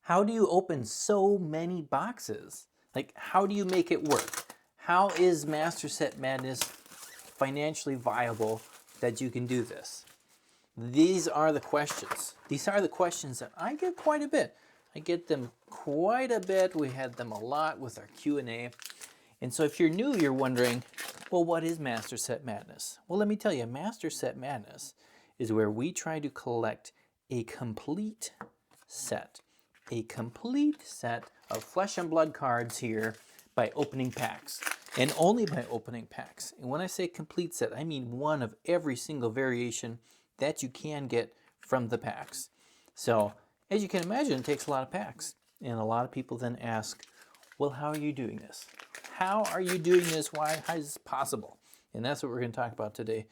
How do you open so many boxes? Like, how do you make it work? How is Master Set Madness financially viable that you can do this? These are the questions. These are the questions that I get quite a bit. I get them quite a bit. We had them a lot with our Q&A. And so if you're new, you're wondering, well, what is Master Set Madness? Well, let me tell you, Master Set Madness is where we try to collect a complete set of flesh and blood cards here by opening packs, and only by opening packs. And when I say complete set, I mean one of every single variation that you can get from the packs. So as you can imagine, it takes a lot of packs. And a lot of people then ask, well, how are you doing this? How are you doing this? How is this possible? And that's what we're going to talk about today,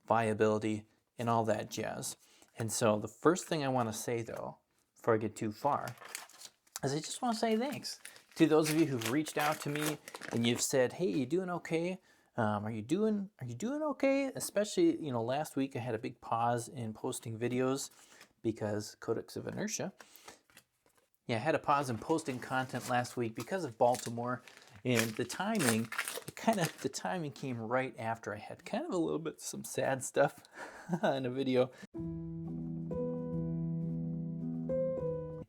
viability and all that jazz. And so the first thing I want to say, though, before I get too far, is I just want to say thanks to those of you who've reached out to me and you've said, hey, you doing okay? Are you doing okay? Especially, last week I had a big pause in posting videos because Codex of Inertia. Yeah, I had a pause in posting content last week because of Baltimore, and the timing came right after I had kind of a little bit some sad stuff in a video.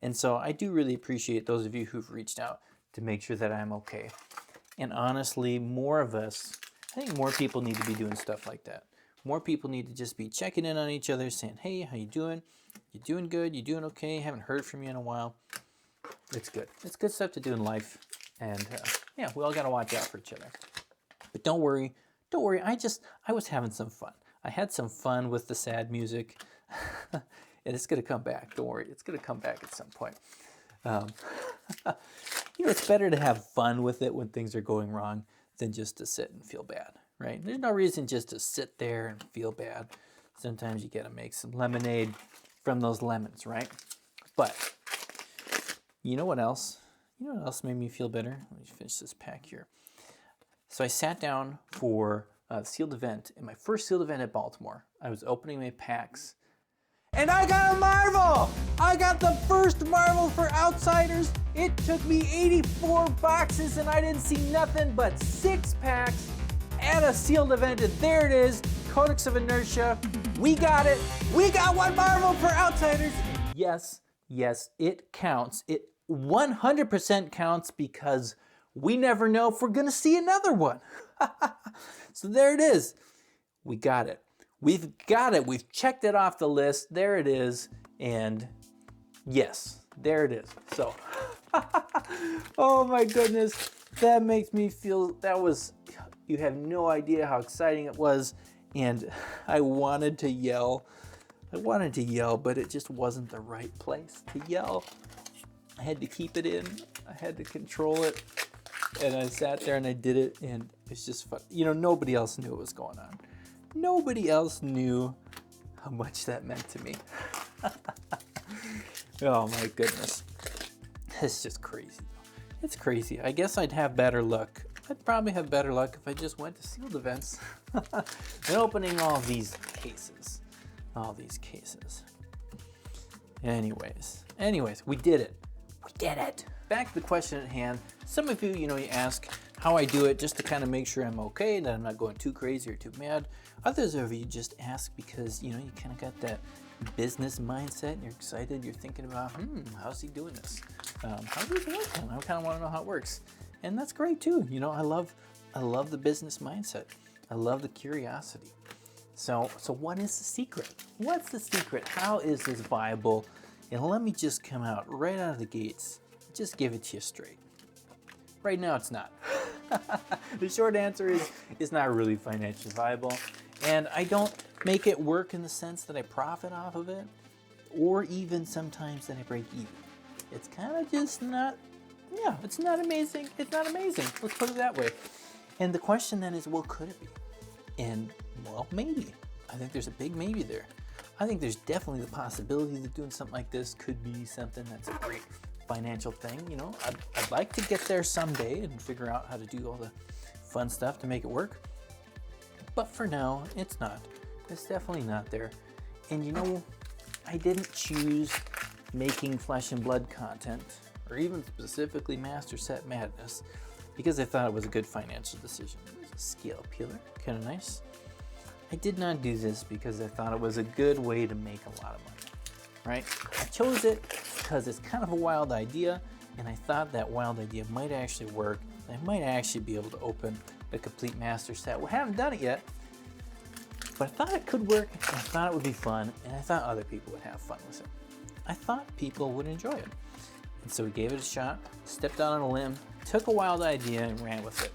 And so I do really appreciate those of you who've reached out to make sure that I'm okay. And honestly, more of us, I think more people need to be doing stuff like that. More people need to just be checking in on each other, saying, hey, how you doing? You doing good? You doing okay? Haven't heard from you in a while. It's good. It's good stuff to do in life. And yeah, we all got to watch out for each other. But don't worry. I was having some fun. I had some fun with the sad music. And it's going to come back. Don't worry. It's going to come back at some point. It's better to have fun with it when things are going wrong than just to sit and feel bad, right? There's no reason just to sit there and feel bad. Sometimes you got to make some lemonade from those lemons, right? But you know what else? You know what else made me feel better? Let me finish this pack here. So I sat down for a sealed event, in my first sealed event at Baltimore. I was opening my packs, and I got a Marvel! I got the first Marvel for Outsiders. It took me 84 boxes and I didn't see nothing but 6 packs at a sealed event, and there it is, Codex of Inertia. We got it. We got one Marvel for Outsiders. And yes, it counts. It 100% counts because we never know if we're gonna see another one. So there it is. We got it. We've got it. We've checked it off the list. There it is. And yes, there it is. So, oh my goodness. That makes me feel, you have no idea how exciting it was. And I wanted to yell, but it just wasn't the right place to yell. I had to keep it in. I had to control it. And I sat there and I did it. And it's just fun. Nobody else knew what was going on. Nobody else knew how much that meant to me. Oh my goodness. It's just crazy. It's crazy. I guess I'd have better luck. I'd probably have better luck if I just went to sealed events than opening all these cases. Anyways, we did it. Back to the question at hand. Some of you, you ask how I do it just to kind of make sure I'm okay, that I'm not going too crazy or too mad. Others of you just ask because, you kind of got that business mindset and you're excited. You're thinking about, how's he doing this? How's this working? I kind of want to know how it works. And that's great too. I love the business mindset. I love the curiosity. So what is the secret? What's the secret? How is this viable? And let me just come out right out of the gates. Just give it to you straight. Right now, it's not. The short answer is it's not really financially viable. And I don't make it work in the sense that I profit off of it, or even sometimes that I break even. It's kind of just not, it's not amazing. It's not amazing. Let's put it that way. And the question then is, well, could it be? And, well, maybe. I think there's a big maybe there. I think there's definitely the possibility that doing something like this could be something that's a great financial thing. I'd like to get there someday and figure out how to do all the fun stuff to make it work. But for now, it's not. It's definitely not there. And I didn't choose making Flesh and Blood content, or even specifically Master Set Madness, because I thought it was a good financial decision. There's a scale peeler, kind of nice. I did not do this because I thought it was a good way to make a lot of money, right? I chose it because it's kind of a wild idea, and I thought that wild idea might actually work. I might actually be able to open a complete master set. We haven't done it yet, but I thought it could work, and I thought it would be fun, and I thought other people would have fun with it. I thought people would enjoy it. And so we gave it a shot, stepped out on a limb, took a wild idea and ran with it.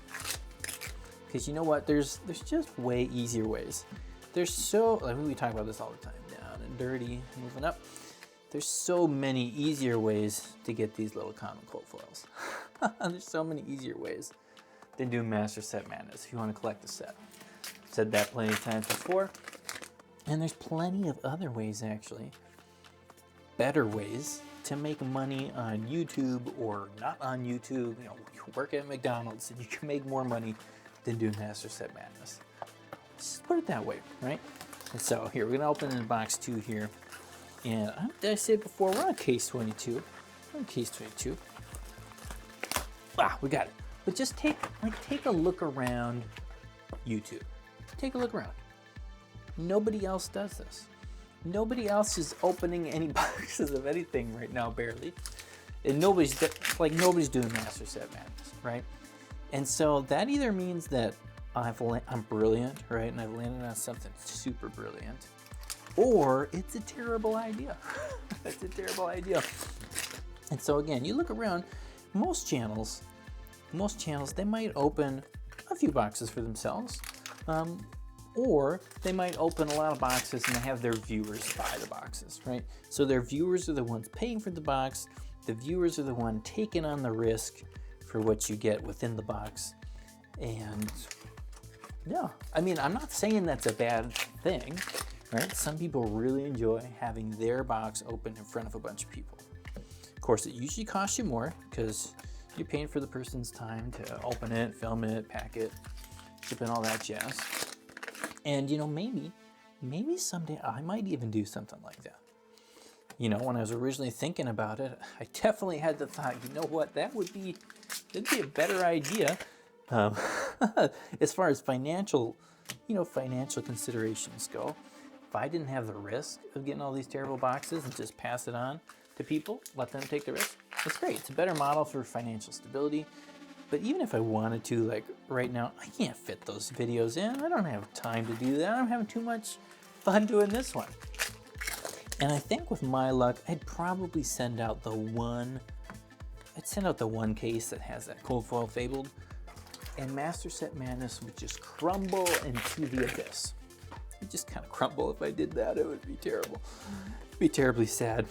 Because you know what, there's just way easier ways. There's so, like we talk about this all the time, down and dirty, moving up. There's so many easier ways to get these little common cold foils. There's so many easier ways than doing Master Set Madness if you want to collect a set. I've said that plenty of times before. And there's plenty of other ways actually, better ways to make money on YouTube or not on YouTube. You know, you work at McDonald's and you can make more money than doing Master Set Madness. Just put it that way, right? And so here, we're gonna open in box 2 here. And did I say it before, we're on case 22. We're on case 22. Ah, we got it. But just take a look around YouTube. Take a look around. Nobody else does this. Nobody else is opening any boxes of anything right now, barely. And nobody's doing Master Set Madness, right? And so that either means that I'm brilliant, right? And I've landed on something super brilliant, or it's a terrible idea. It's a terrible idea. And so again, you look around, most channels, they might open a few boxes for themselves, or they might open a lot of boxes and they have their viewers buy the boxes, right? So their viewers are the ones paying for the box. The viewers are the one taking on the risk for what you get within the box. And yeah, I mean, I'm not saying that's a bad thing, right? Some people really enjoy having their box open in front of a bunch of people. Of course, it usually costs you more because you're paying for the person's time to open it, film it, pack it, ship in, all that jazz. And you know, maybe someday I might even do something like that. You know, when I was originally thinking about it, I definitely had the thought, you know what, that'd be a better idea. As far as financial considerations go, if I didn't have the risk of getting all these terrible boxes and just pass it on to people, let them take the risk, that's great. It's a better model for financial stability. But even if I wanted to, like right now, I can't fit those videos in. I don't have time to do that. I'm having too much fun doing this one. And I think with my luck, I'd probably send out the one case that has that cold foil fabled, and Master Set Madness would just crumble into the abyss. It'd just kind of crumble. If I did that, it would be terrible. It'd be terribly sad.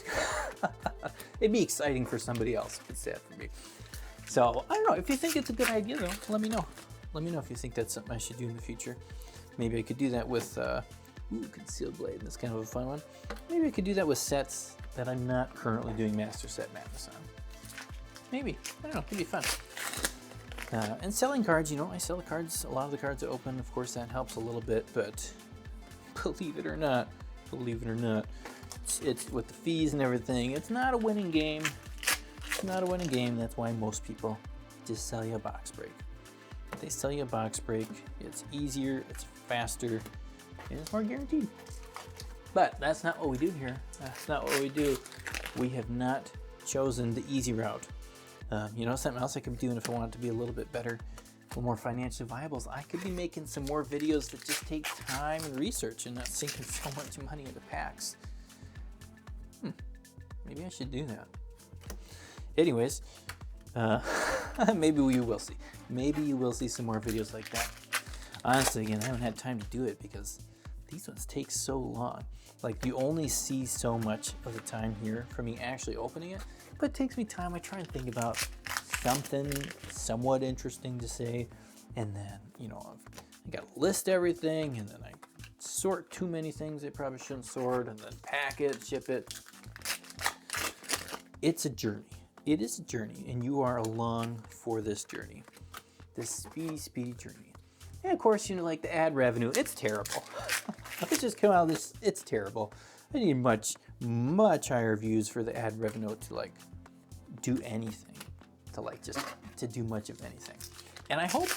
It'd be exciting for somebody else, but sad for me. So, I don't know, if you think it's a good idea though, let me know. Let me know if you think that's something I should do in the future. Maybe I could do that with, Concealed Blade, that's kind of a fun one. Maybe I could do that with sets that I'm not currently doing Master Set Madness on. Maybe, I don't know, it could be fun. And selling cards, you know, I sell the cards, a lot of the cards are open, of course that helps a little bit, but believe it or not, it's with the fees and everything, it's not a winning game. It's not a winning game. That's why most people just sell you a box break. They sell you a box break. It's easier, it's faster, and it's more guaranteed. But that's not what we do here. That's not what we do. We have not chosen the easy route. You know, something else I could be doing if I wanted to be a little bit better, a little more financially viable, is I could be making some more videos that just take time and research and not sinking so much money into packs. Maybe I should do that. Anyways, maybe we will see. Maybe you will see some more videos like that. Honestly, again, I haven't had time to do it because these ones take so long. Like, you only see so much of the time here from me actually opening it, but it takes me time. I try and think about something somewhat interesting to say, and then, you know, I got to list everything, and then I sort too many things I probably shouldn't sort, and then pack it, ship it. It's a journey. It is a journey, and you are along for this journey, this speedy journey. And of course, you know, like the ad revenue, it's terrible. Let's just come out of this, it's terrible. I need much, much higher views for the ad revenue to like do anything, to like just to do much of anything. And I hope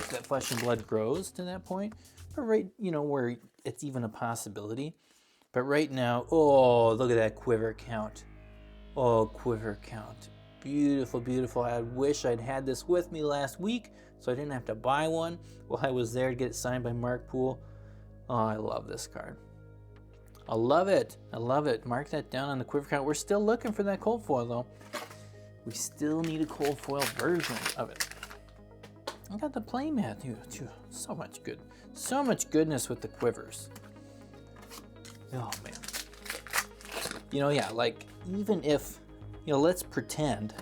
that Flesh and Blood grows to that point, but right, you know, where it's even a possibility. But right now, oh, look at that quiver count. Oh, quiver count. Beautiful, beautiful. I wish I'd had this with me last week so I didn't have to buy one while I was there to get it signed by Mark Poole. Oh, I love this card. I love it. I love it. Mark that down on the quiver count. We're still looking for that cold foil though. We still need a cold foil version of it. I got the playmat too. So much good. So much goodness with the quivers. Oh man. You know, yeah, like even if, you know, let's pretend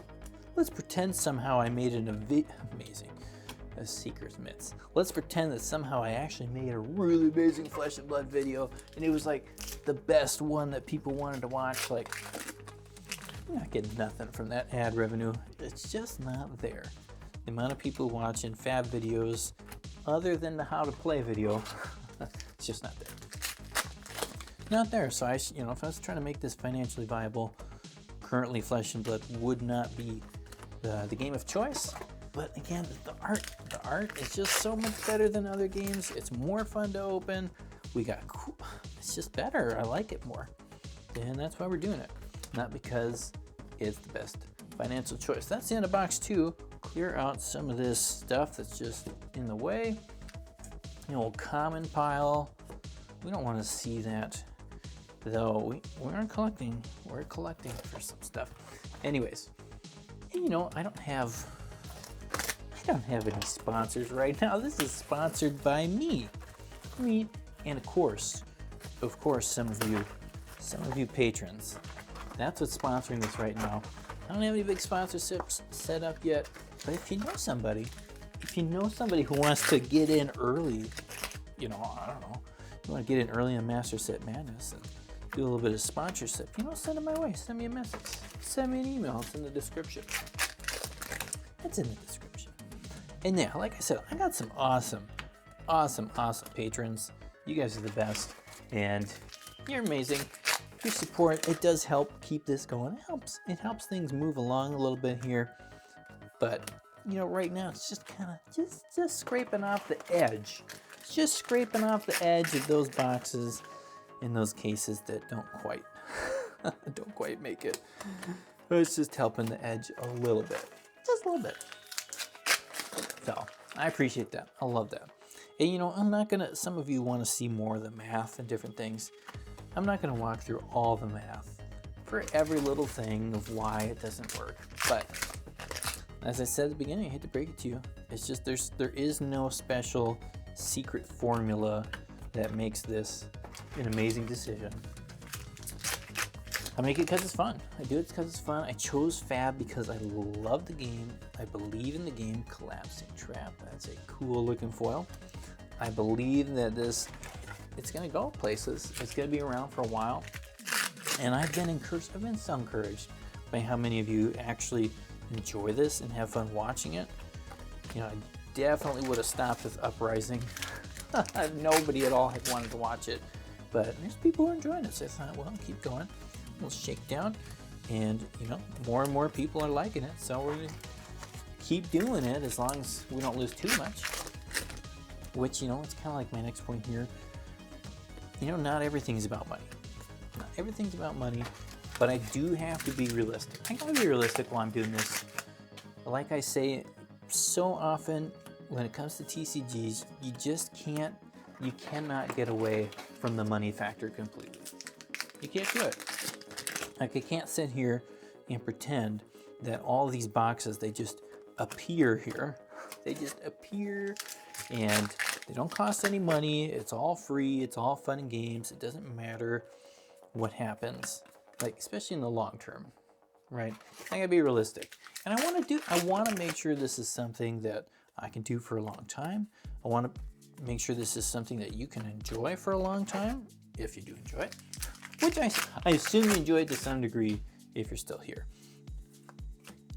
somehow I made an amazing, a Seeker's Mitts. Let's pretend that somehow I actually made a really amazing Flesh and Blood video and it was like the best one that people wanted to watch. Like, I'm not getting nothing from that ad revenue. It's just not there. The amount of people watching fab videos other than the how to play video, it's just not there. Not there. So you know, if I was trying to make this financially viable, currently Flesh and Blood would not be the game of choice. But again, the art is just so much better than other games. It's more fun to open. It's just better. I like it more. And that's why we're doing it. Not because it's the best financial choice. That's the end of box 2. Clear out some of this stuff that's just in the way. The old common pile. We don't want to see that, though. We're collecting. We're collecting for some stuff. Anyways, and you know, I don't have any sponsors right now. This is sponsored by me, and of course, some of you patrons. That's what's sponsoring this right now. I don't have any big sponsorships set up yet, but if you know somebody who wants to get in early, you know, I don't know, you want to get in early on Master Set Madness and do a little bit of sponsorship, you know, send it my way. Send me a message. Send me an email. It's in the description. It's in the description. And yeah, like I said, I got some awesome patrons. You guys are the best, and you're amazing. Your support, it does help keep this going. It helps things move along a little bit here. But you know, right now it's just kind of just scraping off the edge. It's just scraping off the edge of those boxes in those cases that don't quite make it. But it's just helping the edge a little bit. Just a little bit. So I appreciate that. I love that. And you know, some of you want to see more of the math and different things. I'm not going to walk through all the math for every little thing of why it doesn't work. But as I said at the beginning, I hate to break it to you, it's just there is no special secret formula that makes this an amazing decision. I make it because it's fun. I do it because it's fun. I chose Fab because I love the game. I believe in the game. Collapsing Trap. That's a cool looking foil. I believe that it's going to go places. It's going to be around for a while. And I've been encouraged. I've been so encouraged by how many of you actually enjoy this and have fun watching it. You know, I definitely would have stopped with Uprising. Nobody at all had wanted to watch it. But there's people who are enjoying it. So I thought, well, keep going. We'll shake down. And, you know, more and more people are liking it. So we're going to keep doing it as long as we don't lose too much. Which, you know, it's kind of like my next point here. You know, not everything's about money. Not everything's about money, but I do have to be realistic. I gotta be realistic while I'm doing this. Like I say so often, when it comes to TCGs, you cannot get away from the money factor completely. You can't do it. Like, I can't sit here and pretend that all these boxes, they just appear here. They just appear and they don't cost any money. It's all free. It's all fun and games. It doesn't matter what happens, like, especially in the long term, right? I gotta be realistic. And I want to make sure this is something that I can do for a long time. I want to make sure this is something that you can enjoy for a long time, if you do enjoy it, which I assume you enjoy it to some degree if you're still here.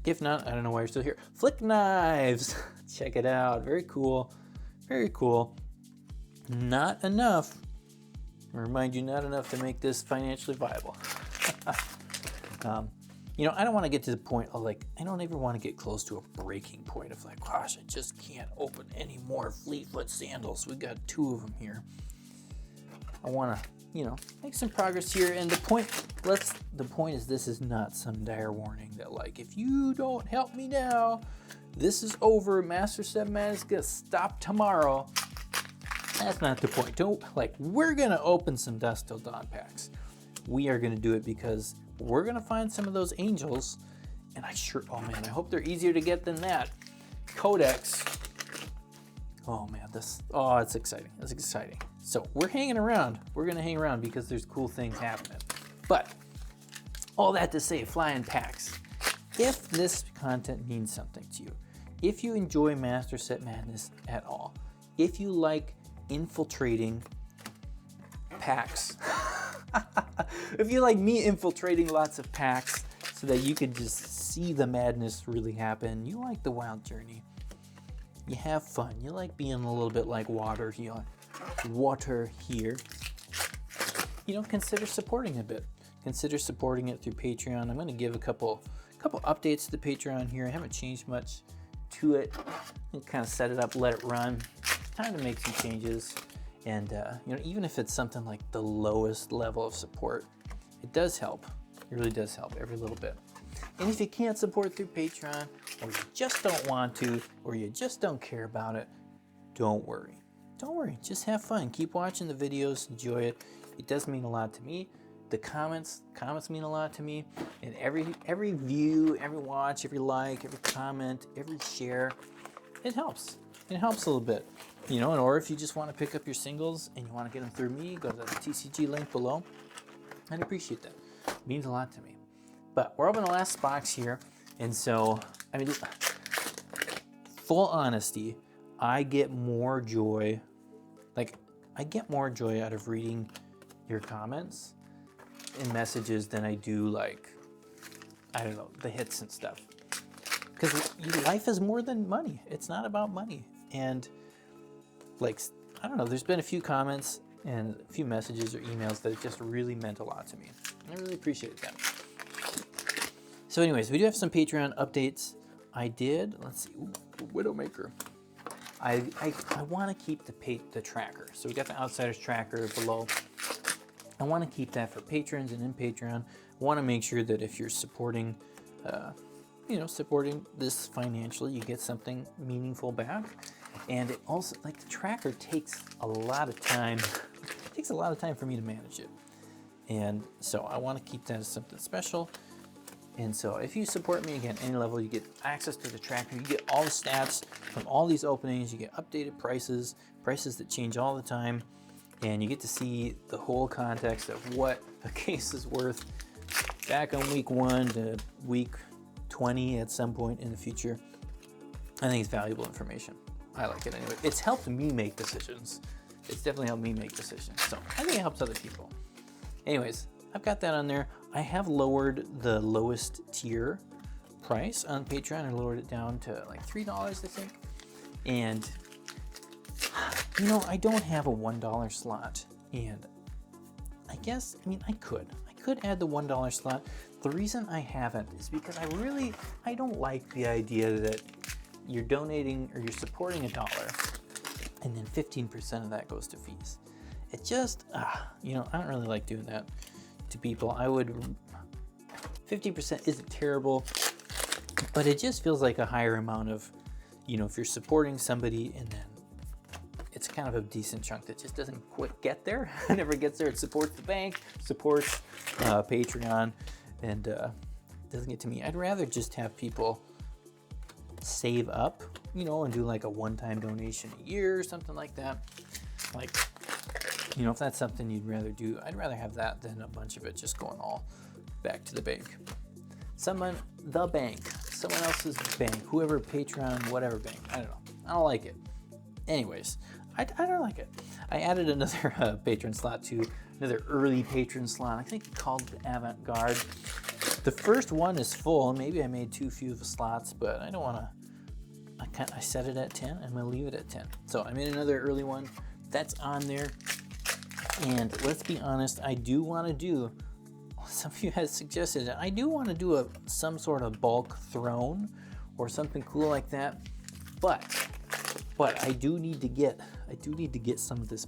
If not, I don't know why you're still here. Flick Knives, check it out. Very cool. Very cool. Not enough Remind you, not enough to make this financially viable. You know, I don't want to get to the point of like, I don't ever want to get close to a breaking point of like, gosh, I just can't open any more Fleetfoot sandals. We got 2 of them here. I want to, you know, make some progress here. And the point is, this is not some dire warning that like, if you don't help me now, this is over. Master Set Man is gonna stop tomorrow. That's not the point. Don't like, we're gonna open some Dusk Till Dawn packs. We are gonna do it because we're gonna find some of those angels, and oh man, I hope they're easier to get than that. Codex. Oh man, it's exciting. It's exciting. So we're hanging around. We're gonna hang around because there's cool things happening. But all that to say, flying packs. If this content means something to you, if you enjoy Master Set Madness at all, if you like infiltrating packs, if you like me infiltrating lots of packs so that you can just see the madness really happen, you like the wild journey, you have fun, you like being a little bit like water here, you know, consider supporting a bit. Consider supporting it through Patreon. I'm going to give a couple updates to the Patreon here. I haven't changed much to it. And kind of set it up, let it run. Time to make some changes. And you know, even if it's something like the lowest level of support, it does help. It really does help every little bit. And if you can't support through Patreon, or you just don't want to, or you just don't care about it, don't worry. Don't worry, just have fun. Keep watching the videos, enjoy it. It does mean a lot to me. The comments mean a lot to me. And every view, every watch, every like, every comment, every share, it helps. It helps a little bit. You know, or if you just want to pick up your singles and you want to get them through me, go to the TCG link below. I'd appreciate that. It means a lot to me. But we're opening the last box here. And so, I mean, full honesty, I get more joy. I get more joy out of reading your comments and messages than I do, like, I don't know, the hits and stuff. Because life is more than money. It's not about money. And like, I don't know, there's been a few comments and a few messages or emails that just really meant a lot to me. I really appreciate that. So anyways, we do have some Patreon updates. Let's see, Widowmaker. I want to keep the tracker. So we got the Outsiders tracker below. I want to keep that for patrons and in Patreon. I want to make sure that if you're supporting, supporting this financially, you get something meaningful back. And it also, like, the tracker takes a lot of time. It takes a lot of time for me to manage it. And so I want to keep that as something special. And so if you support me, again, any level, you get access to the tracker. You get all the stats from all these openings. You get updated prices that change all the time. And you get to see the whole context of what a case is worth back on week 1 to week 20 at some point in the future. I think it's valuable information. I like it anyway. It's helped me make decisions. It's definitely helped me make decisions. So I think it helps other people. Anyways, I've got that on there. I have lowered the lowest tier price on Patreon. I lowered it down to like $3, I think. And, you know, I don't have a $1 slot. And I guess, I could add the $1 slot. The reason I haven't is because I don't like the idea that you're donating or you're supporting $1 and then 15% of that goes to fees. It just, I don't really like doing that to people. 50% isn't terrible, but it just feels like a higher amount of, if you're supporting somebody and then it's kind of a decent chunk that just doesn't quite get there. It never gets there. It supports the bank, supports Patreon, and doesn't get to me. I'd rather just have people save up, and do like a one-time donation a year or something like that. Like, if that's something you'd rather do, I'd rather have that than a bunch of it just going all back to the bank. Someone else's bank, whoever, Patreon, whatever bank. I don't know. I don't like it. Anyways, I don't like it. I added another patron slot to another early patron slot. I think called Avant-Garde. The first one is full. Maybe I made too few of the slots, but I don't want to. I set it at 10. I'm going to leave it at 10. So I made another early one. That's on there. And let's be honest, I do want to do, some of you had suggested it, I do want to do some sort of bulk throne or something cool like that, but I do need to get some of this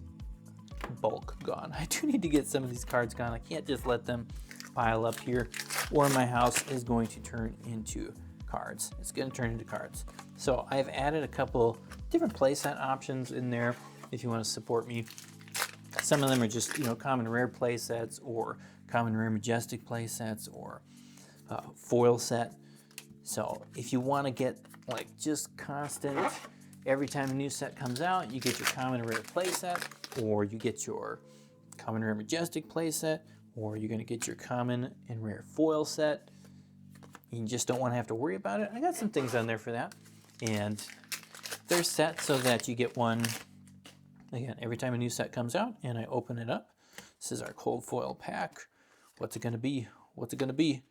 bulk gone. I do need to get some of these cards gone. I can't just let them pile up here, or my house is going to turn into cards. It's going to turn into cards. So I've added a couple different playset options in there if you want to support me. Some of them are just, you know, common rare playsets or common rare majestic playsets or foil set. So if you want to get like just constant, every time a new set comes out, you get your common rare playset, or you get your common rare majestic playset, or you're going to get your common and rare foil set. You just don't want to have to worry about it. I got some things on there for that. And they're set so that you get one, again, every time a new set comes out and I open it up. This is our cold foil pack. What's it going to be? What's it going to be?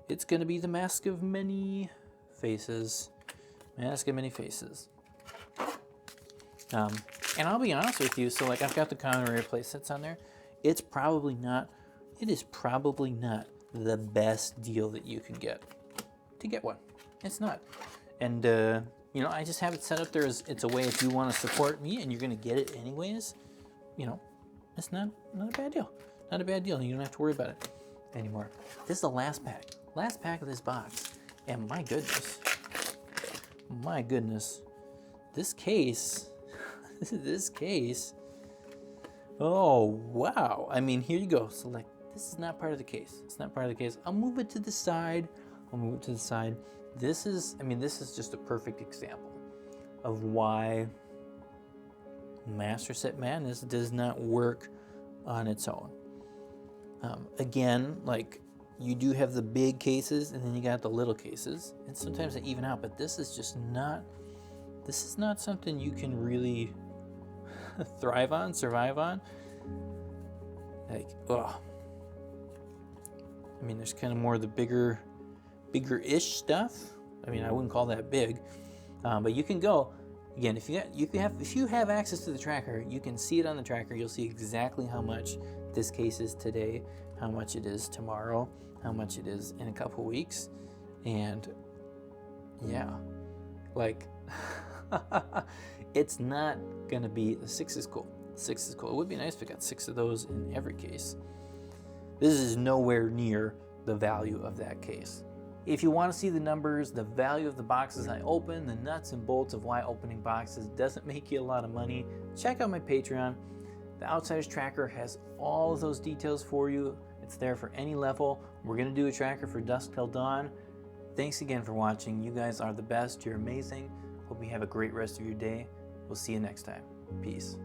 It's going to be the Mask of Many Faces. Mask of Many Faces. And I'll be honest with you, so like I've got the common rare play sets on there. It is probably not the best deal that you can get to get one. It's not. And you know, I just have it set up there as it's a way if you want to support me and you're going to get it anyways, you know, it's not a bad deal. Not a bad deal, and you don't have to worry about it anymore. This is the last pack. Last pack of this box. And my goodness, this case, oh wow. I mean, here you go. So like, this is not part of the case. It's not part of the case. I'll move it to the side. This is just a perfect example of why Master Set Madness does not work on its own. Again, like, you do have the big cases and then you got the little cases, and sometimes they even out, but this is not something you can really thrive on, survive on. Like, oh, I mean, there's kind of more of the bigger-ish stuff. I mean, I wouldn't call that big, but you can go. Again, if you have access to the tracker, you can see it on the tracker. You'll see exactly how much this case is today, how much it is tomorrow, how much it is in a couple weeks, and yeah, like it's not gonna be. The 6 is cool. 6 is cool. It would be nice if we got 6 of those in every case. This is nowhere near the value of that case. If you want to see the numbers, the value of the boxes I open, the nuts and bolts of why opening boxes doesn't make you a lot of money, check out my Patreon. The Outsiders Tracker has all of those details for you. It's there for any level. We're going to do a tracker for Dusk Till Dawn. Thanks again for watching. You guys are the best. You're amazing. Hope you have a great rest of your day. We'll see you next time. Peace.